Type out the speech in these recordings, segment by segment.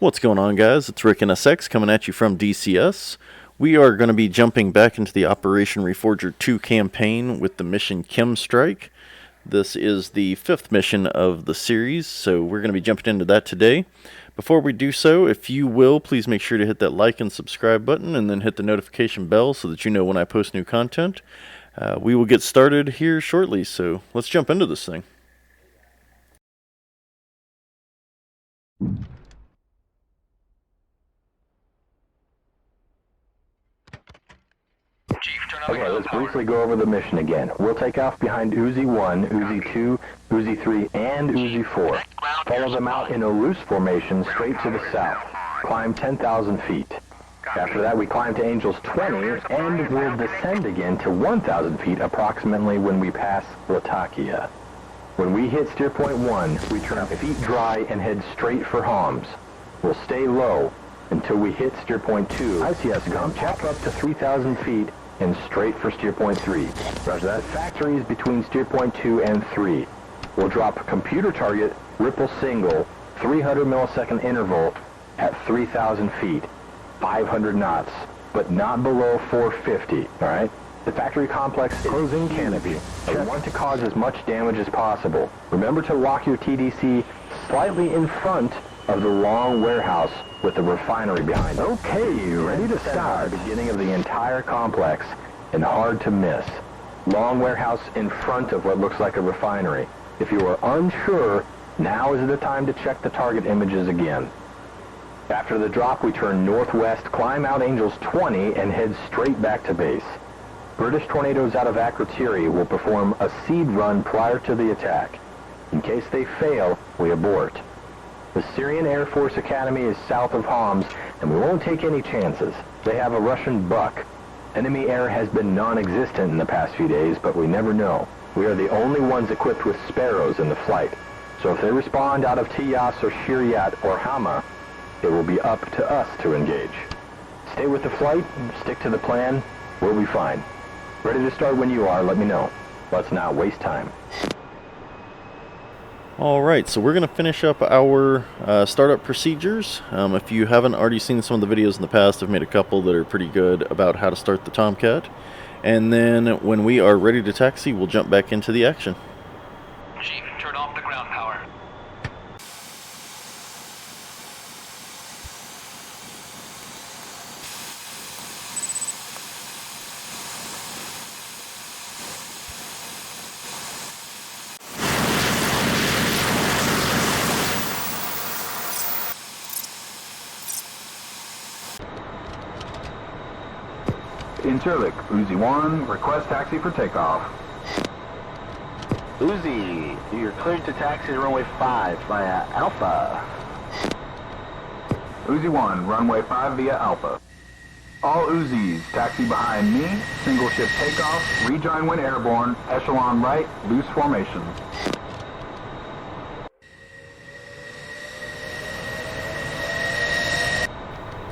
What's going on, guys? It's Rick and SX coming at you from DCS. We are going to be jumping back into the Operation Reforger II campaign with the mission Chem Strike. This is the 5th mission of the series, so we're going to be jumping into that today. Before we do so, if you will, please make sure to hit that like and subscribe button and then hit the notification bell so that you know when I post new content. We will get started here shortly, so let's jump into this thing. Okay, let's briefly go over the mission again. We'll take off behind Uzi 1, Uzi 2, Uzi 3, and Uzi 4. Follow them out in a loose formation straight to the south. Climb 10,000 feet. After that, we climb to Angels 20, and we'll descend again to 1,000 feet approximately when we pass Latakia. When we hit steer point 1, we turn feet dry and head straight for Homs. We'll stay low until we hit steer point 2. ICS gum, check up to 3,000 feet and straight for steer point 3. Roger that. Factory is between steer point 2 and 3. We'll drop computer target, ripple single, 300 millisecond interval at 3,000 feet, 500 knots, but not below 450, alright? The factory complex is closing canopy. We want to cause as much damage as possible. Remember to lock your TDC slightly in front of the long warehouse with the refinery behind it. Okay, ready to start. The beginning of the entire complex and hard to miss. Long warehouse in front of what looks like a refinery. If you are unsure, now is the time to check the target images again. After the drop, we turn northwest, climb out Angels 20, and head straight back to base. British tornadoes out of Akrotiri will perform a seed run prior to the attack. In case they fail, we abort. The Syrian Air Force Academy is south of Homs, and we won't take any chances. They have a Russian Buk. Enemy air has been non-existent in the past few days, but we never know. We are the only ones equipped with Sparrows in the flight. So if they respond out of Tiyas or Shiryat or Hama, it will be up to us to engage. Stay with the flight, stick to the plan, we'll be fine. Ready to start when you are, let me know. Let's not waste time. Alright, so we're going to finish up our startup procedures. If you haven't already seen some of the videos in the past, I've made a couple that are pretty good about how to start the Tomcat. And then when we are ready to taxi, we'll jump back into the action. Chief, turn off the ground power. Interlic, Uzi 1, request taxi for takeoff. Uzi, you're cleared to taxi to runway 5 via Alpha. Uzi 1, runway 5 via Alpha. All Uzis, taxi behind me, single ship takeoff, rejoin when airborne, echelon right, loose formation.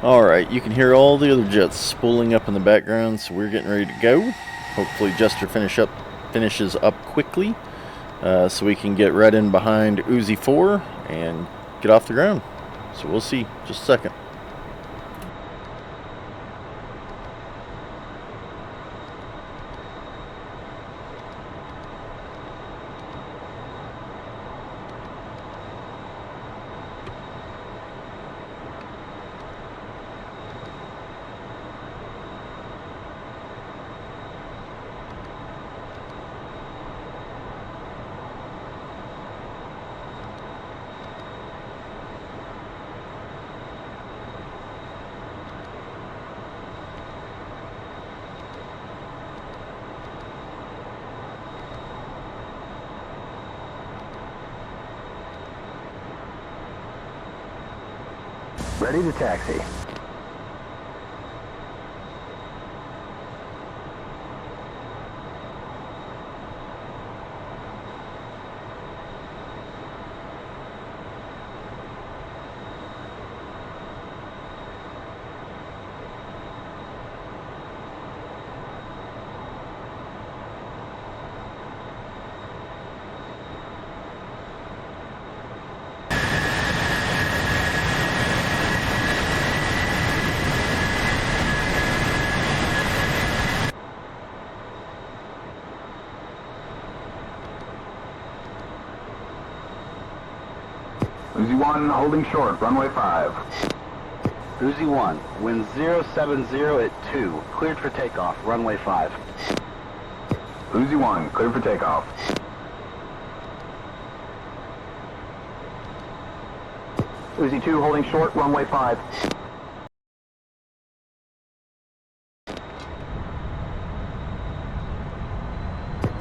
Alright, you can hear all the other jets spooling up in the background, so we're getting ready to go. Hopefully Jester finishes up quickly, so we can get right in behind Uzi 4 and get off the ground. So we'll see, just a second. Ready to taxi. 1 holding short, runway 5. Uzi 1, wind 070 at 2, cleared for takeoff, runway 5. Uzi 1, cleared for takeoff. Uzi 2 holding short, runway 5.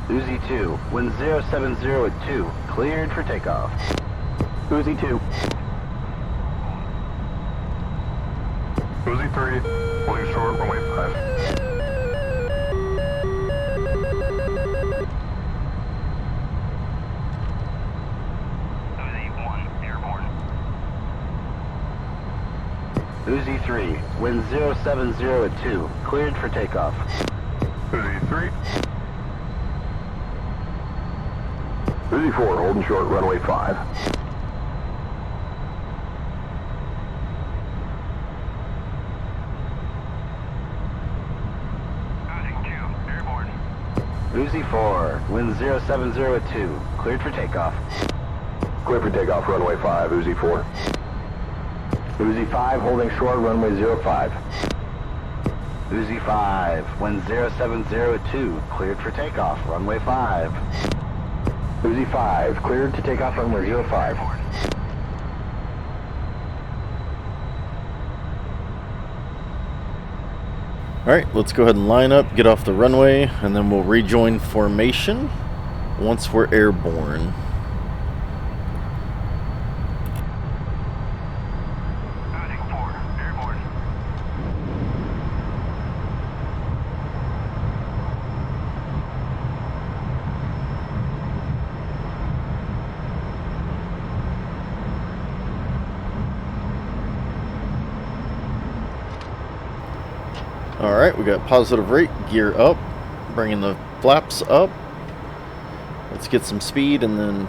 Uzi 2, wind 070 at 2, cleared for takeoff. Uzi 2. Uzi 3, holding short, runway 5. Uzi 1, airborne. Uzi 3, wind 070 at 2, cleared for takeoff. Uzi 3. Uzi 4, holding short, runway 5. Uzi 2, airborne. Uzi 4, wind 070 at 2, cleared for takeoff. Clear for takeoff, runway 5, Uzi 4. Uzi 5 holding short, runway 05. Uzi 5, wind 070 at 2, cleared for takeoff, runway 5. Uzi 5 cleared to take off, runway 05. Alright, let's go ahead and line up, get off the runway, and then we'll rejoin formation once we're airborne. Uzi 4, airborne. Alright, we got positive rate, gear up, bringing the flaps up. Let's get some speed, and then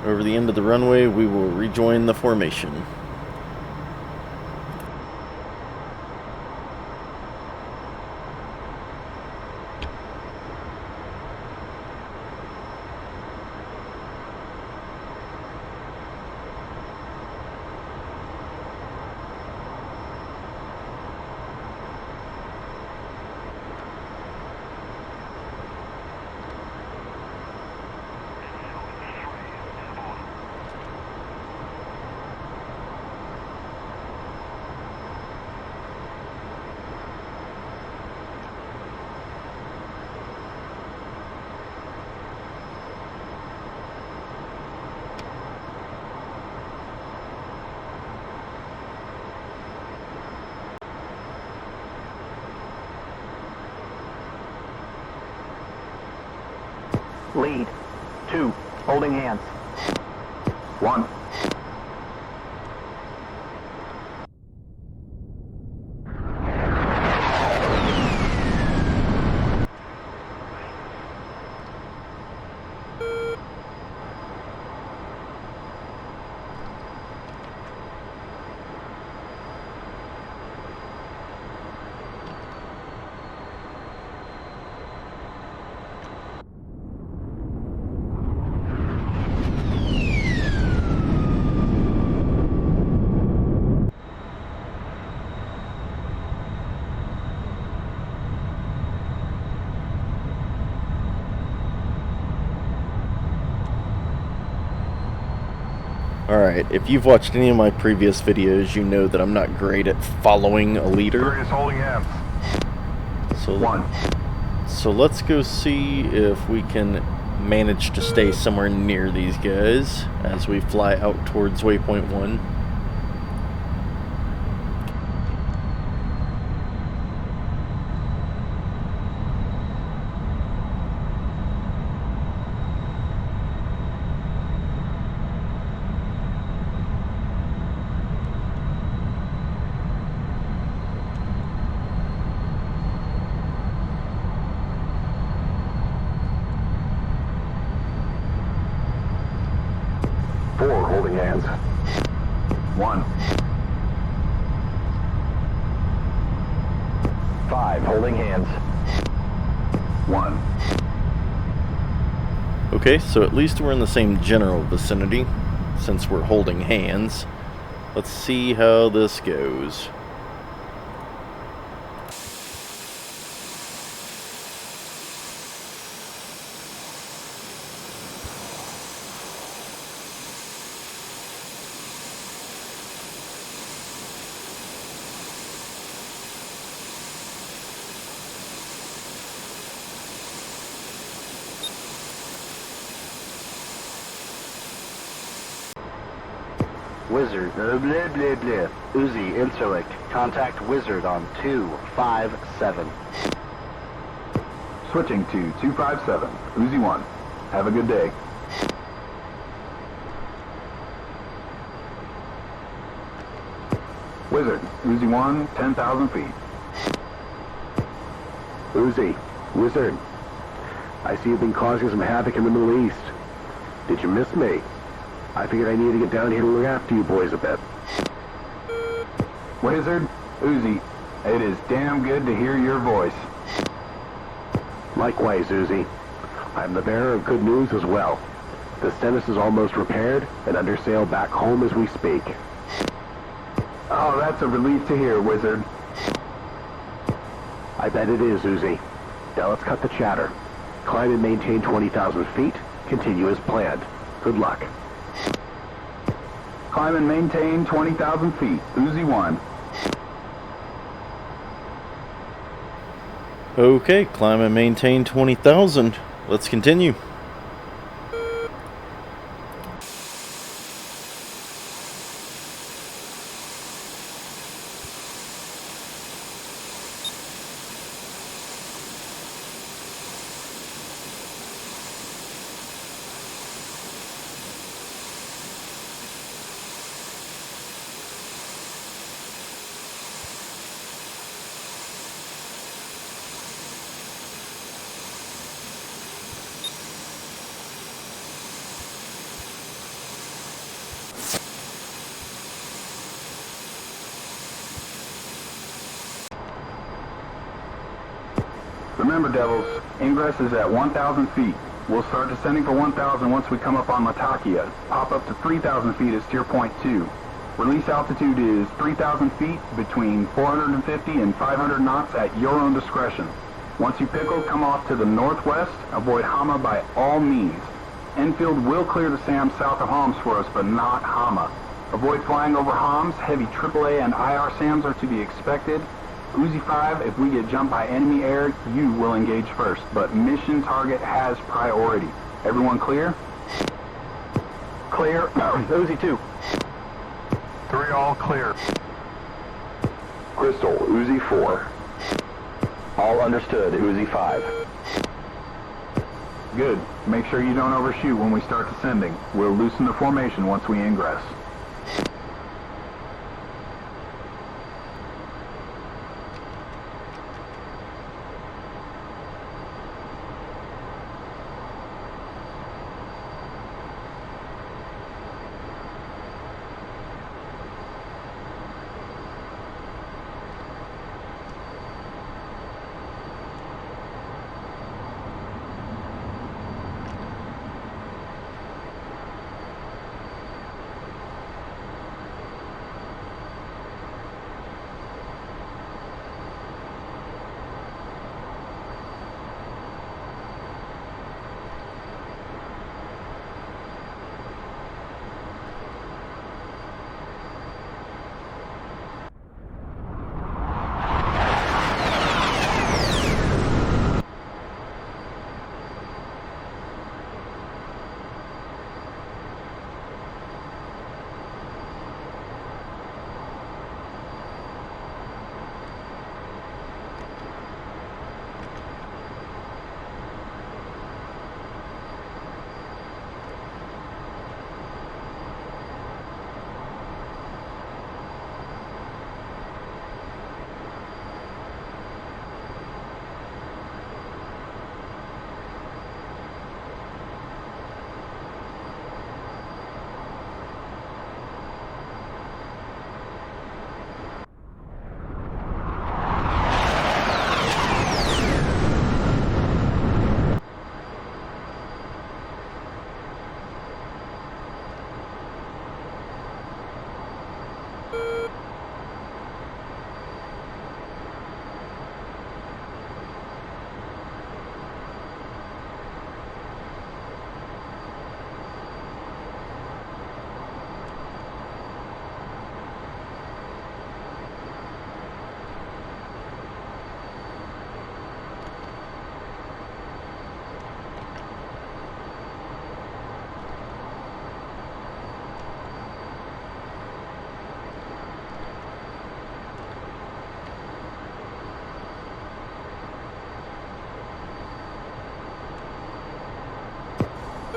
over the end of the runway we will rejoin the formation. Lead 2 holding hands. 1. Alright, if you've watched any of my previous videos, you know that I'm not great at following a leader. is holding hands. So, 1. so let's go see if we can manage to stay somewhere near these guys as we fly out towards waypoint 1. Holding hands. 1. 5 holding hands. 1. Okay, so at least we're in the same general vicinity, since we're holding hands. Let's see how this goes. Wizard, blah, blah, blah. Uzi, Interlict. Contact Wizard on 257. Switching to 257, Uzi 1. Have a good day. Wizard, Uzi 1, 10,000 feet. Uzi, Wizard, I see you've been causing some havoc in the Middle East. Did you miss me? I figured I needed to get down here to look after you boys a bit. Wizard, Uzi, it is damn good to hear your voice. Likewise, Uzi. I'm the bearer of good news as well. The Stennis is almost repaired and under sail back home as we speak. Oh, that's a relief to hear, Wizard. I bet it is, Uzi. Now let's cut the chatter. Climb and maintain 20,000 feet. Continue as planned. Good luck. Climb and maintain 20,000 feet, Uzi 1. Okay, climb and maintain 20,000. Let's continue. Remember, Devils, ingress is at 1,000 feet. We'll start descending for 1,000 once we come up on Latakia. Pop up to 3,000 feet at steer point 2. Release altitude is 3,000 feet between 450 and 500 knots at your own discretion. Once you pickle, come off to the northwest. Avoid Hama by all means. Enfield will clear the SAM south of Homs for us, but not Hama. Avoid flying over Homs. Heavy AAA and IR SAMs are to be expected. Uzi 5, if we get jumped by enemy air, you will engage first, but mission target has priority. Everyone clear? Clear. Uzi 2. 3 all clear. Crystal, Uzi 4. All understood, Uzi 5. Good. Make sure you don't overshoot when we start descending. We'll loosen the formation once we ingress.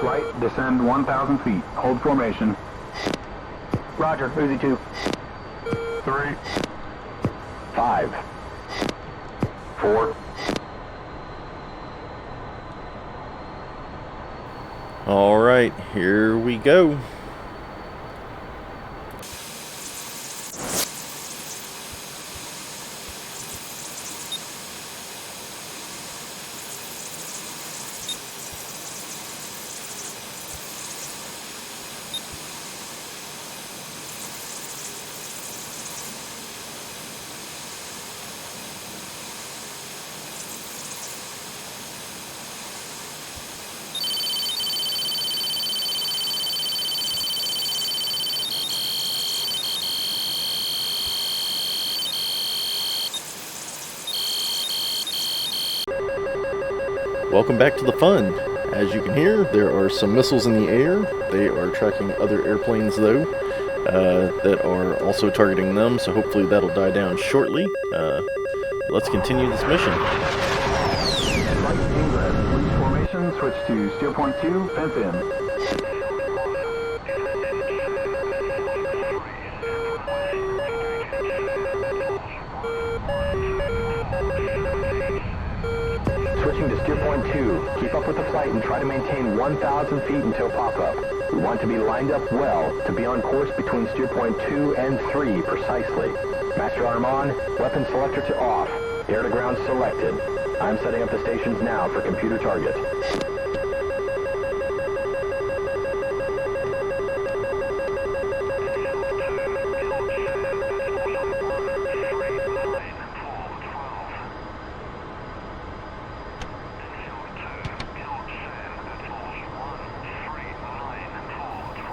Flight, descend 1,000 feet. Hold formation. Roger, Uzi 2. 3, 5. 4. All right, here we go. Welcome back to the fun. As you can hear, there are some missiles in the air. They are tracking other airplanes though, that are also targeting them, so hopefully that'll die down shortly. Let's continue this mission. Flight ingress. Lease formation. Switch to steer point 2. Fence in. Switching to steer point 2. Keep up with the flight and try to maintain 1,000 feet until pop-up. We want to be lined up well to be on course between steer point 2 and 3 precisely. Master arm on, weapon selector to off. Air to ground selected. I'm setting up the stations now for computer target.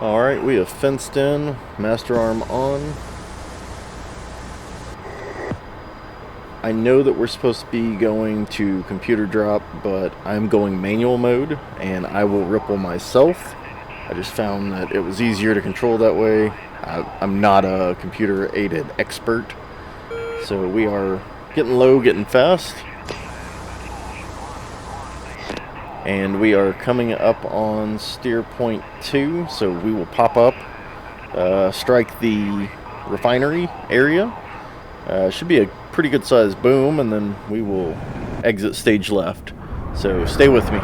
Alright, we have fenced in, master arm on. I know that we're supposed to be going to computer drop, but I'm going manual mode, and I will ripple myself. I just found that it was easier to control that way. I'm not a computer-aided expert, so we are getting low, getting fast. And we are coming up on steer point 2, so we will pop up, strike the refinery area. Should be a pretty good sized boom, and then we will exit stage left. So stay with me.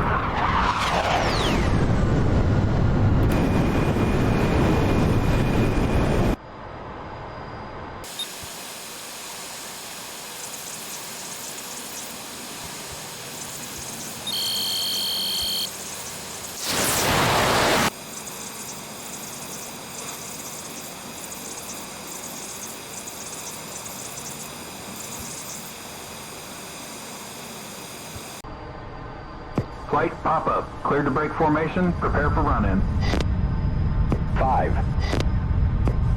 Flight, pop-up. Cleared to break formation. Prepare for run-in. 5.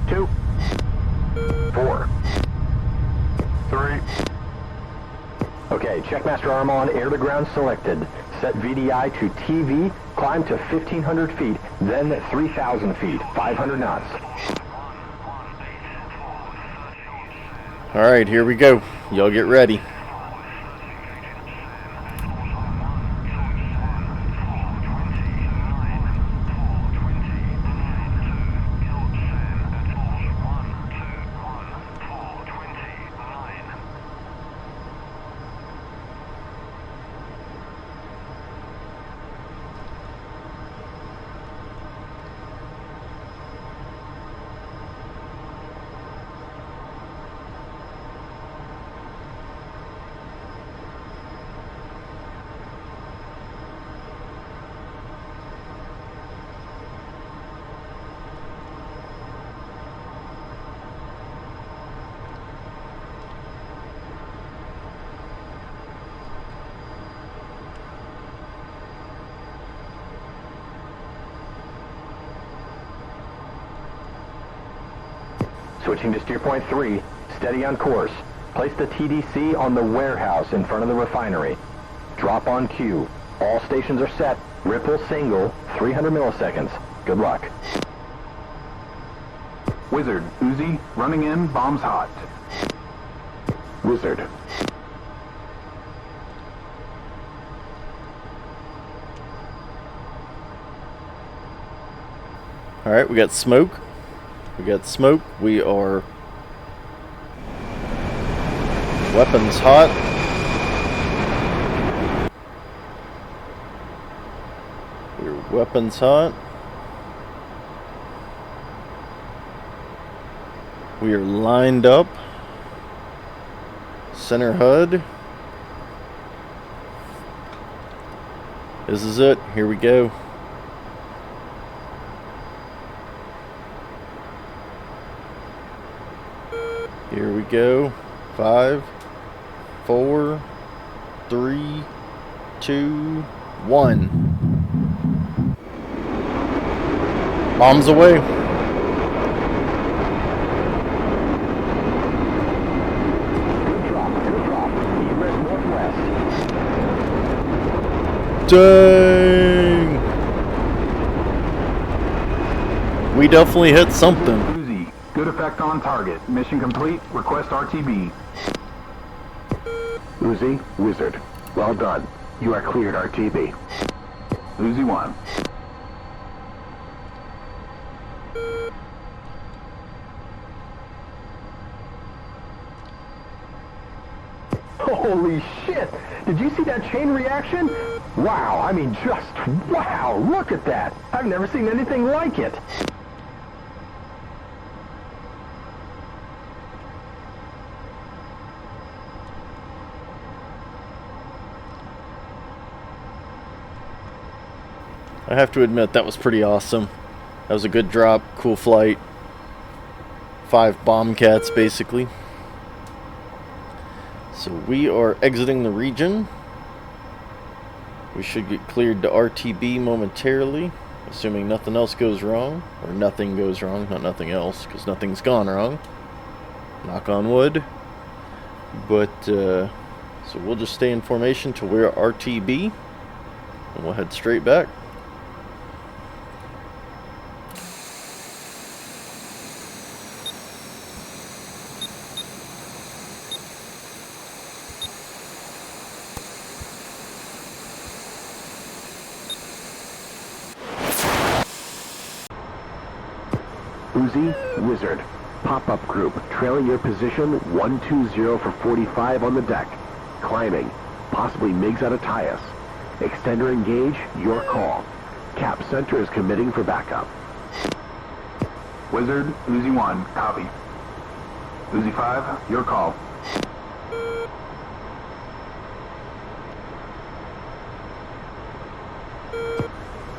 2. 4. 3, Okay, check master arm on, air to ground selected. Set VDI to TV, climb to 1,500 feet, then 3,000 feet, 500 knots. Alright, here we go. Y'all get ready. Switching to steer point 3, steady on course. Place the TDC on the warehouse in front of the refinery. Drop on cue. All stations are set. Ripple single, 300 milliseconds. Good luck. Wizard, Uzi, running in, bombs hot. Wizard. Alright, we got smoke. We are weapons hot. We're weapons hot. We are lined up. Center HUD. This is it. Here we go. Here we go. 5, 4, 3, 2, 1. Bombs away. Dang! We definitely hit something. Uzi, good effect on target. Mission complete. Request RTB. Uzi, Wizard. Well done. You are cleared RTB. Uzi 1. Holy shit! Did you see that chain reaction? Wow, I mean just wow, look at that! I've never seen anything like it! I have to admit, that was pretty awesome. That was a good drop, cool flight. 5 bomb cats, basically. So we are exiting the region. We should get cleared to RTB momentarily, assuming nothing else goes wrong. Or nothing goes wrong, not nothing else, because nothing's gone wrong. Knock on wood. But, so we'll just stay in formation till we're RTB. And we'll head straight back. Uzi, Wizard. Pop-up group, trailing your position 120 for 45 on the deck. Climbing. Possibly MiGs out of Tyus. Extender engage, your call. Cap Center is committing for backup. Wizard, Uzi 1, copy. Uzi 5, your call.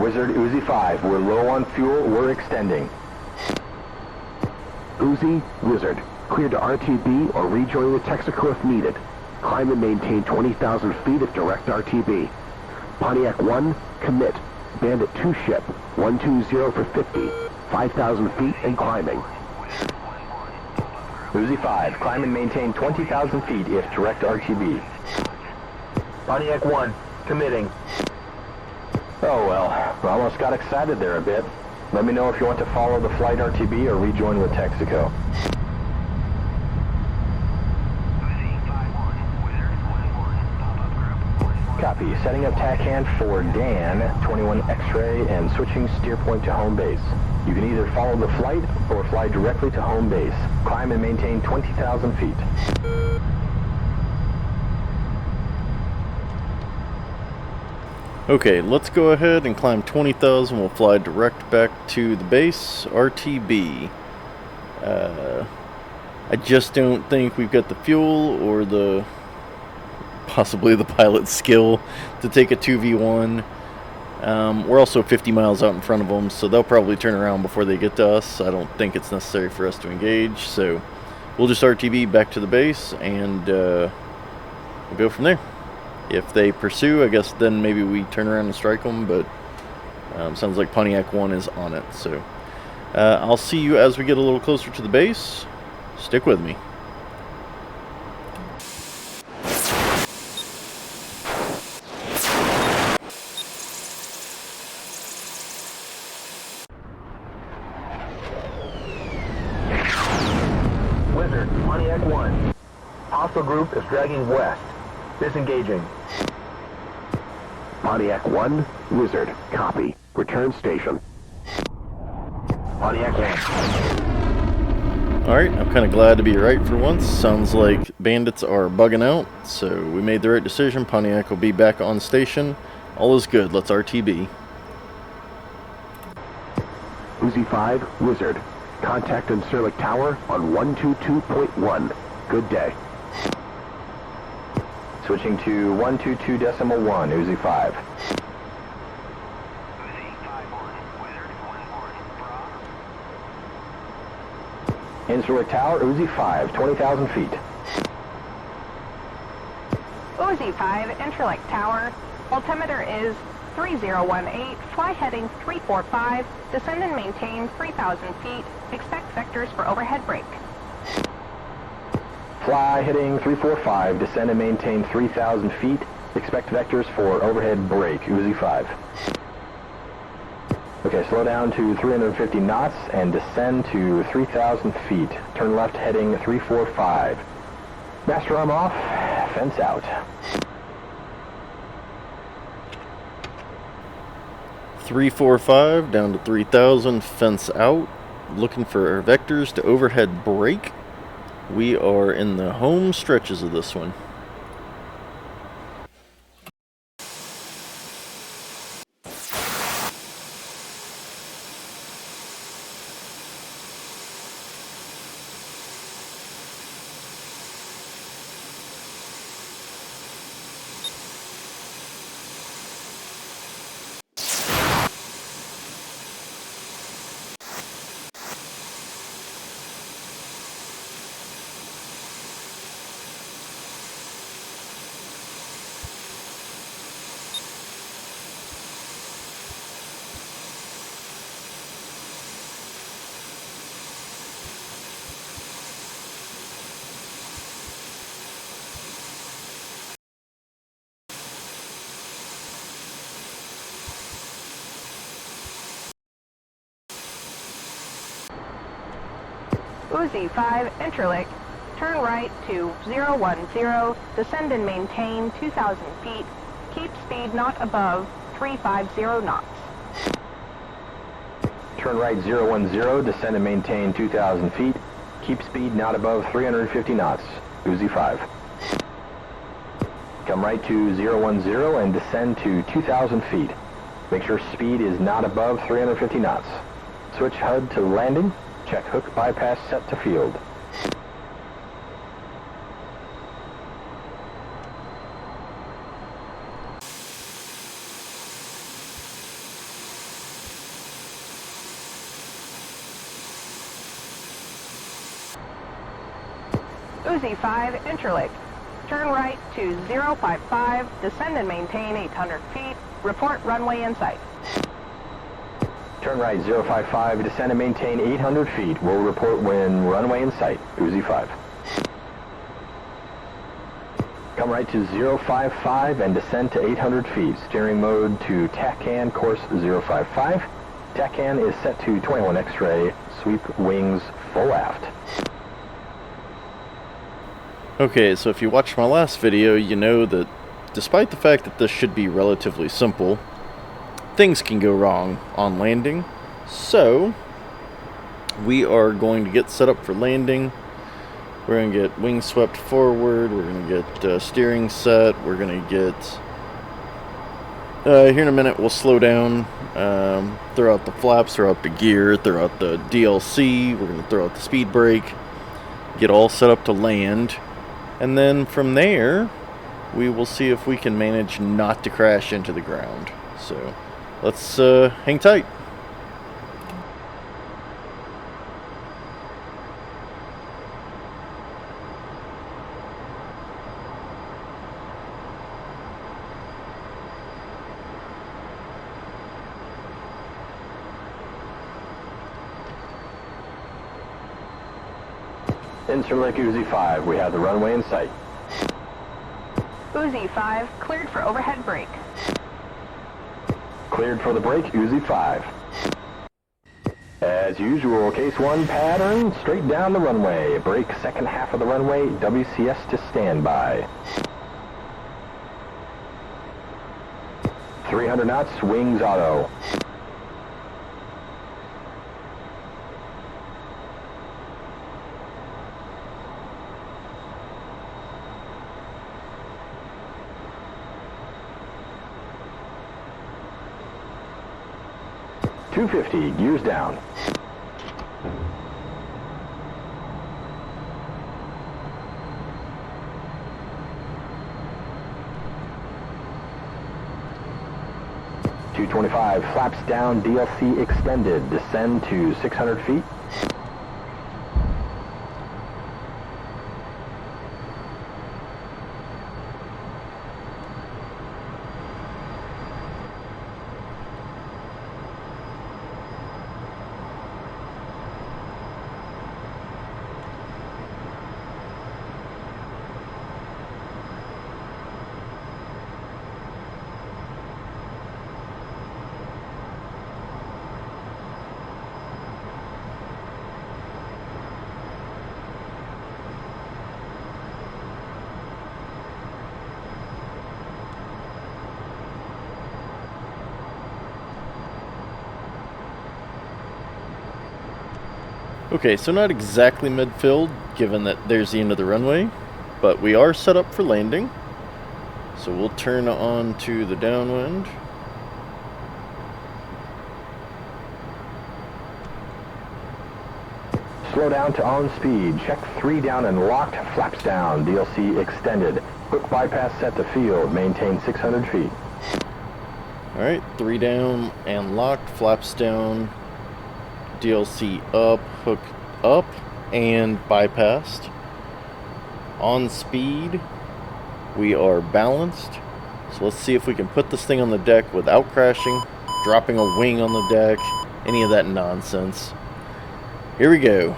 Wizard, Uzi 5, we're low on fuel, we're extending. Uzi, Wizard. Cleared to RTB or rejoin the Texaco if needed. Climb and maintain 20,000 feet at direct RTB. Pontiac 1, commit. Bandit 2 ship, 120 for 50. 5,000 feet and climbing. Uzi 5, climb and maintain 20,000 feet if direct RTB. Pontiac 1, committing. Oh well, I almost got excited there a bit. Let me know if you want to follow the flight RTB or rejoin with Texaco. Copy. Setting up TACAN for Dan, 21 X-ray, and switching steer point to home base. You can either follow the flight or fly directly to home base. Climb and maintain 20,000 feet. Okay, let's go ahead and climb 20,000. We'll fly direct back to the base, RTB. I just don't think we've got the fuel or the possibly the pilot's skill to take a 2v1. We're also 50 miles out in front of them, so they'll probably turn around before they get to us. I don't think it's necessary for us to engage, so we'll just RTB back to the base and we'll go from there. If they pursue, I guess then maybe we turn around and strike them, but sounds like Pontiac 1 is on it. So I'll see you as we get a little closer to the base. Stick with me. Wizard, Pontiac 1. Hostile group is dragging west. Disengaging. Pontiac 1, Wizard. Copy. Return station. Pontiac land. Alright, I'm kind of glad to be right for once. Sounds like bandits are bugging out, so we made the right decision. Pontiac will be back on station. All is good, let's RTB. Uzi 5, Wizard. Contact Incirlik Tower on 122.1. Good day. Switching to 122.1, Uzi 5. Incirlik Tower, Uzi 5, 20,000 feet. Uzi 5, Incirlik Tower. Altimeter is 3018, fly heading 345, descend and maintain 3,000 feet, expect vectors for overhead brake. Fly heading 345, descend and maintain 3,000 feet, expect vectors for overhead brake, Uzi 5. Okay, slow down to 350 knots and descend to 3,000 feet. Turn left heading 345. Master arm off, fence out. 345 down to 3,000, fence out. Looking for our vectors to overhead brake. We are in the home stretches of this one. Uzi 5, Incirlik, turn right to 010, descend and maintain 2,000 feet, keep speed not above 350 knots. Turn right 010, descend and maintain 2,000 feet, keep speed not above 350 knots, Uzi 5. Come right to 010 and descend to 2,000 feet. Make sure speed is not above 350 knots. Switch HUD to landing. Check hook bypass set to field. Uzi 5, Incirlik, turn right to 055, descend and maintain 800 feet, report runway in sight. Turn right 055, descend and maintain 800 feet. We'll report when runway in sight, Uzi 5. Come right to 055 and descend to 800 feet. Steering mode to TACAN course 055. TACAN is set to 21 X-ray, sweep wings full aft. Okay, so if you watched my last video, you know that despite the fact that this should be relatively simple, things can go wrong on landing. So we are going to get set up for landing. We're going to get wing swept forward. We're going to get steering set. We're going to get here in a minute we'll slow down, throw out the flaps, throw out the gear, throw out the DLC. We're going to throw out the speed brake, get all set up to land, and then from there we will see if we can manage not to crash into the ground. So let's hang tight. Incirlik Uzi 5, we have the runway in sight. Uzi 5, cleared for overhead brake. Cleared for the brake, Uzi 5. As usual, case 1 pattern, straight down the runway. Brake second half of the runway, WCS to standby. 300 knots, wings auto. 250, gears down. .225, flaps down, DLC extended. Descend to 600 feet. Okay, so not exactly midfield, given that there's the end of the runway, but we are set up for landing. So we'll turn on to the downwind. Slow down to on speed. Check 3 down and locked. Flaps down. DLC extended. Quick bypass set to field. Maintain 600 feet. Alright, 3 down and locked. Flaps down. DLC up. Hook up. And bypassed. On speed. We are balanced. So let's see if we can put this thing on the deck without crashing, dropping a wing on the deck, any of that nonsense. Here we go.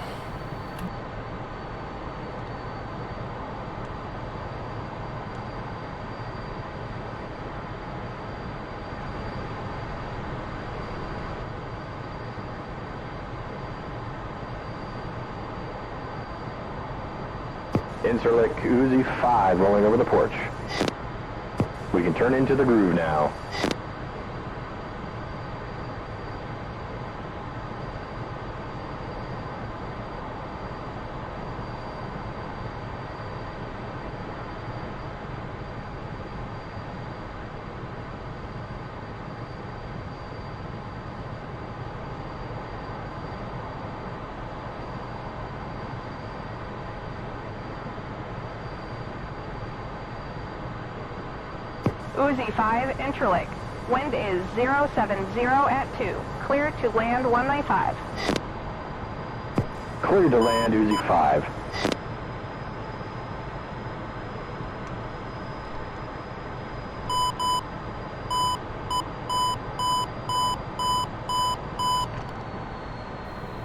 Interlick Uzi 5 rolling over the porch. We can turn into the groove now. Uzi 5, Interlick. Wind is 070 at 2. Clear to land 195. Clear to land Uzi 5.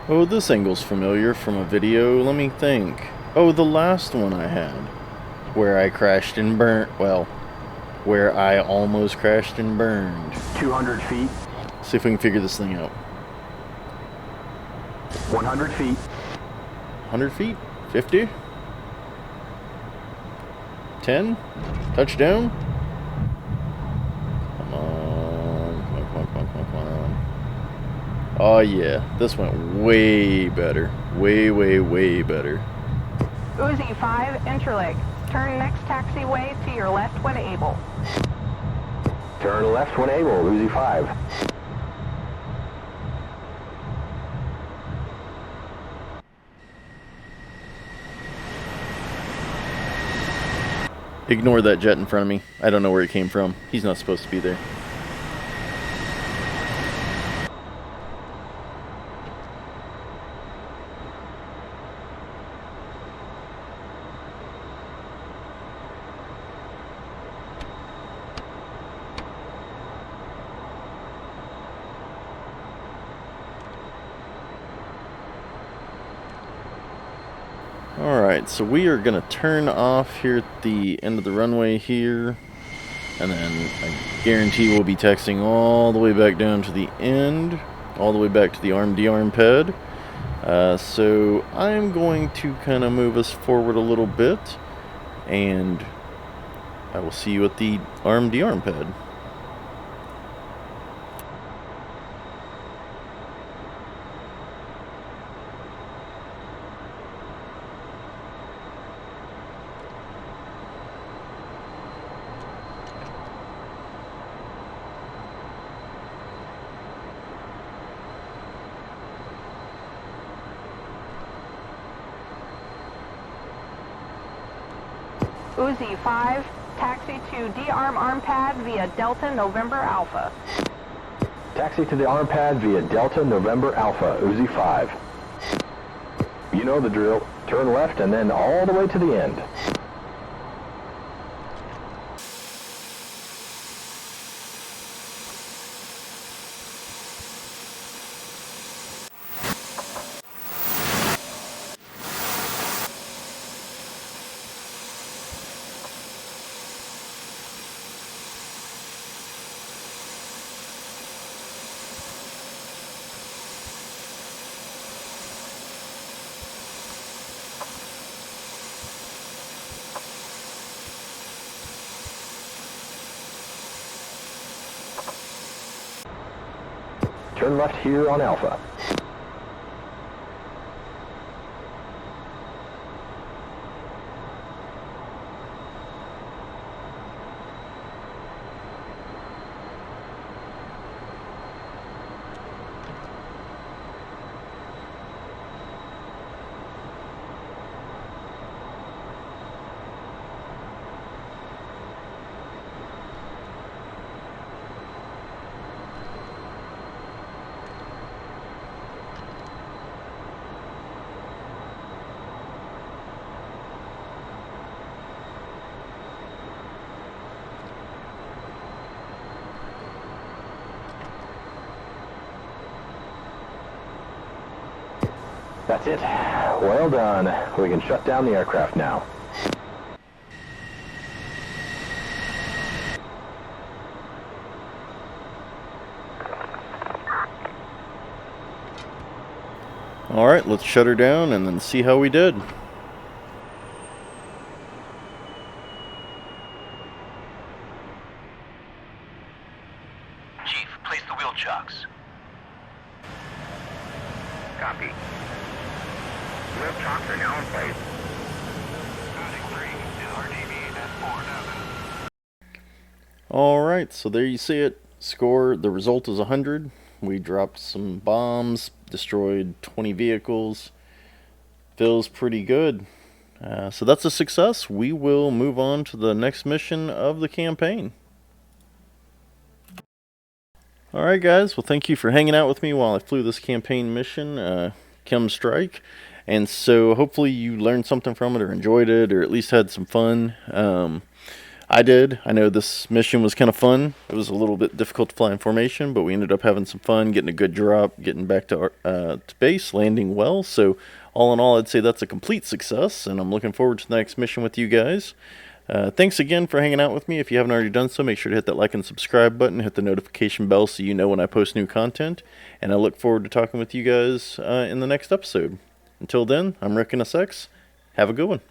Oh, this angle's familiar from a video. Let me think. Oh, the last one I had. Where I crashed and burnt. Well, where I almost crashed and burned. 200 feet. See if we can figure this thing out. 100 feet. 100 feet? 50? 10? Touchdown? Come on. Come on, come on, come on, come on, come on. Oh yeah, this went way better. Way, way, way better. Uzi 5, Interlick. Turn next taxiway to your left when able. Turn left when able, Uzi 5. Ignore that jet in front of me. I don't know where he came from. He's not supposed to be there. Alright, so we are going to turn off here at the end of the runway here. And then I guarantee we'll be texting all the way back down to the end. All the way back to the arm-de-arm pad. So I'm going to kind of move us forward a little bit. And I will see you at the arm-de-arm pad. Uzi 5, taxi to D-arm arm pad via Delta November Alpha. Taxi to the arm pad via Delta November Alpha, Uzi 5. You know the drill. Turn left and then all the way to the end. Turn left here on Alpha. That's it. Well done. We can shut down the aircraft now. Alright, let's shut her down and then see how we did. Chief, place the wheel chocks. Copy. Wheel chocks are now in place. Alright, so there you see it. Score, the result is 100. We dropped some bombs, destroyed 20 vehicles. Feels pretty good. So that's a success. We will move on to the next mission of the campaign. Alright guys, well thank you for hanging out with me while I flew this campaign mission, Chem Strike. And so hopefully you learned something from it or enjoyed it or at least had some fun. I did. I know this mission was kind of fun. It was a little bit difficult to fly in formation, but we ended up having some fun, getting a good drop, getting back to base, landing well. So all in all, I'd say that's a complete success, and I'm looking forward to the next mission with you guys. Thanks again for hanging out with me. If you haven't already done so, make sure to hit that like and subscribe button, hit the notification bell so you know when I post new content, and I look forward to talking with you guys in the next episode. Until then, I'm Rick NSX. Have a good one.